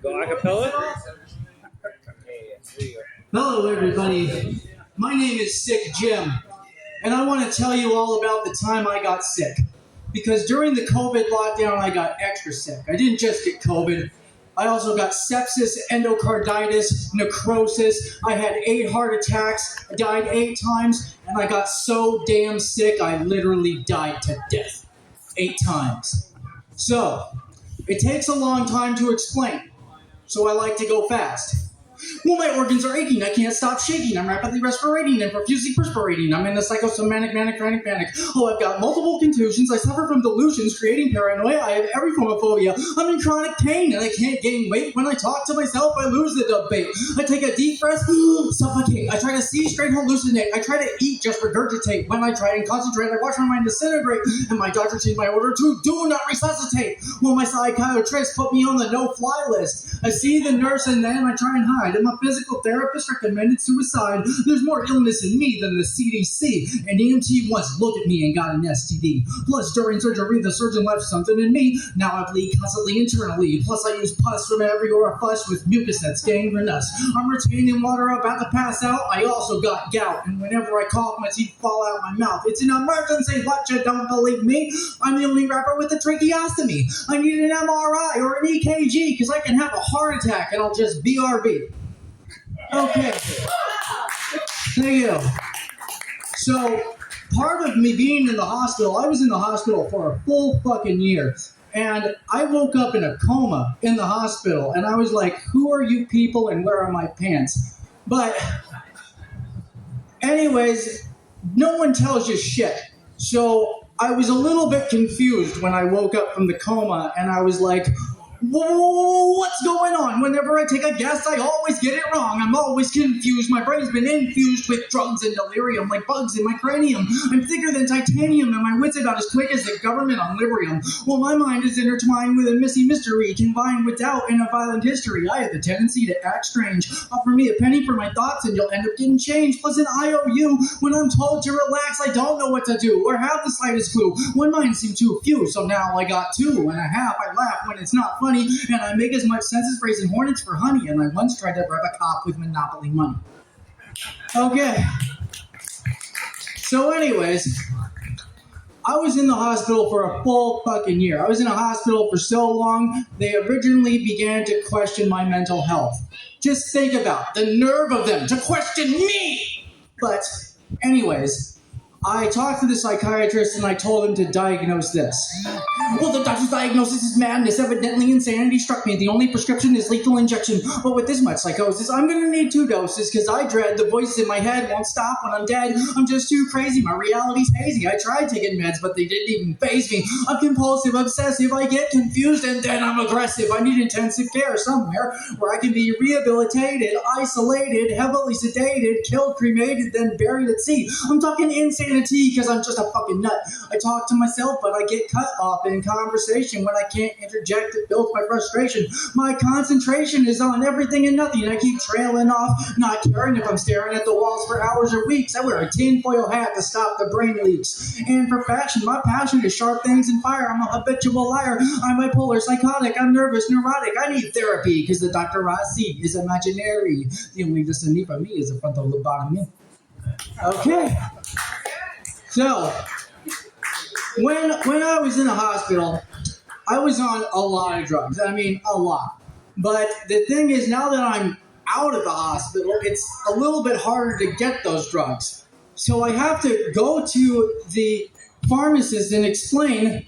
Go acapella? Hello, everybody. My name is Sick Jim, and I want to tell you all about the time I got sick. Because during the COVID lockdown, I got extra sick. I didn't just get COVID. I also got sepsis, endocarditis, necrosis. I had 8 heart attacks. I died 8 times, and I got so damn sick, I literally died to death 8 times. So, it takes a long time to explain. So I like to go fast. Well, my organs are aching. I can't stop shaking. I'm rapidly respirating and profusely perspirating. I'm in a psychosomatic manic panic. Oh, I've got multiple contusions. I suffer from delusions, creating paranoia. I have every form of phobia. I'm in chronic pain and I can't gain weight. When I talk to myself, I lose the debate. I take a deep breath, suffocate. I try to see straight, hallucinate. I try to eat, just regurgitate. When I try and concentrate, I watch my mind disintegrate. And my doctor changed my order to do not resuscitate. Well, my psychiatrist put me on the no-fly list. I see the nurse and then I try and hide. And my physical therapist recommended suicide. There's more illness in me than the CDC. An EMT once looked at me and got an STD. Plus, during surgery, the surgeon left something in me. Now I bleed constantly internally. Plus, I use pus from every orifice with mucus that's gangrenous. I'm retaining water, about to pass out. I also got gout. And whenever I cough, my teeth fall out my mouth. It's an emergency, but you don't believe me? I'm the only rapper with a tracheostomy. I need an MRI or an EKG because I can have a heart attack and I'll just BRB. Okay. Thank you. So, part of me being in the hospital, I was in the hospital for a full fucking year. And I woke up in a coma in the hospital. And I was like, who are you people and where are my pants? But, anyways, no one tells you shit. So, I was a little bit confused when I woke up from the coma. And I was like, whoa, what's going on? Whenever I take a guess, I always get it wrong. I'm always confused. My brain's been infused with drugs and delirium like bugs in my cranium. I'm thicker than titanium and my wits are not as quick as the government on Librium. Well, my mind is intertwined with a missy mystery, combined with doubt and a violent history. I have the tendency to act strange. Offer me a penny for my thoughts and you'll end up getting changed. Plus an IOU. When I'm told to relax, I don't know what to do or have the slightest clue. One mind seemed too few, so now I got 2.5. I laugh when it's not funny. And I make as much sense as raising hornets for honey. And I once tried to bribe a cop with Monopoly money. Okay. So anyways, I was in the hospital for a full fucking year. I was in a hospital for so long, they originally began to question my mental health. Just think about the nerve of them to question me! But anyways, I talked to the psychiatrist and I told him to diagnose this. Well, the doctor's diagnosis is madness. Evidently, insanity struck me. The only prescription is lethal injection. But with this much psychosis, I'm going to need 2 doses because I dread the voices in my head won't stop when I'm dead. I'm just too crazy. My reality's hazy. I tried taking meds, but they didn't even faze me. I'm compulsive, obsessive. I get confused and then I'm aggressive. I need intensive care somewhere where I can be rehabilitated, isolated, heavily sedated, killed, cremated, then buried at sea. I'm talking insanity because I'm just a fucking nut. I talk to myself, but I get cut off in conversation when I can't interject. It builds my frustration. My concentration is on everything and nothing. I keep trailing off, not caring if I'm staring at the walls for hours or weeks. I wear a tinfoil hat to stop the brain leaks. And for fashion, my passion is sharp things and fire. I'm a habitual liar. I'm bipolar, psychotic. I'm nervous, neurotic. I need therapy because the doctor I see is imaginary. The only destiny for me is a frontal lobotomy. Okay. So, when I was in the hospital, I was on a lot of drugs. I mean, a lot. But the thing is, now that I'm out of the hospital, it's a little bit harder to get those drugs. So I have to go to the pharmacist and explain,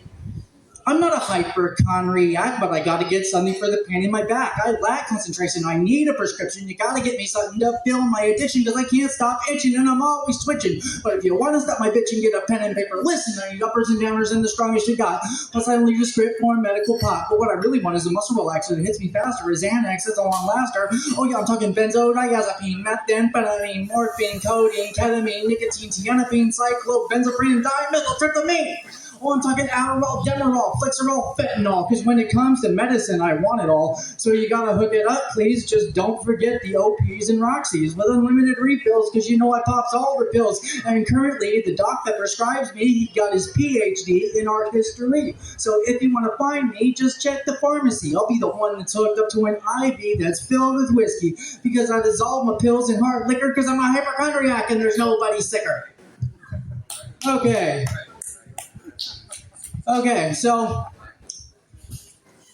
I'm not a hypochondriac, but I gotta get something for the pain in my back. I lack concentration. I need a prescription. You gotta get me something to fill my addiction because I can't stop itching and I'm always twitching. But if you want to stop my bitching, get a pen and paper. Listen, I need uppers and downers and the strongest you got. Plus, I only use script for medical pot. But what I really want is a muscle relaxer that hits me faster. A Xanax that's a long laster. Oh yeah, I'm talking benzodiazepine, methamphetamine, morphine, codeine, ketamine, nicotine, tianepine, cyclobenzaprine, dimethyltryptamine. Oh, I'm talking Adderall, Demerol, Flixerol, fentanyl. Because when it comes to medicine, I want it all. So you gotta hook it up, please. Just don't forget the OPs and Roxys with unlimited refills, because you know I pops all the pills. And currently, the doc that prescribes me, he got his PhD in art history. So if you want to find me, just check the pharmacy. I'll be the one that's hooked up to an IV that's filled with whiskey, because I dissolve my pills in hard liquor because I'm a hypochondriac and there's nobody sicker. Okay. Okay, so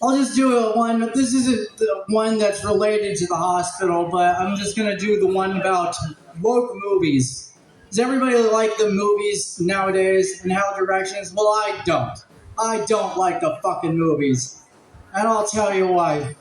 I'll just do a one. This isn't the one that's related to the hospital, but I'm just gonna do the one about woke movies. Does everybody like the movies nowadays and how directions? Well, I don't. I don't like the fucking movies. And I'll tell you why.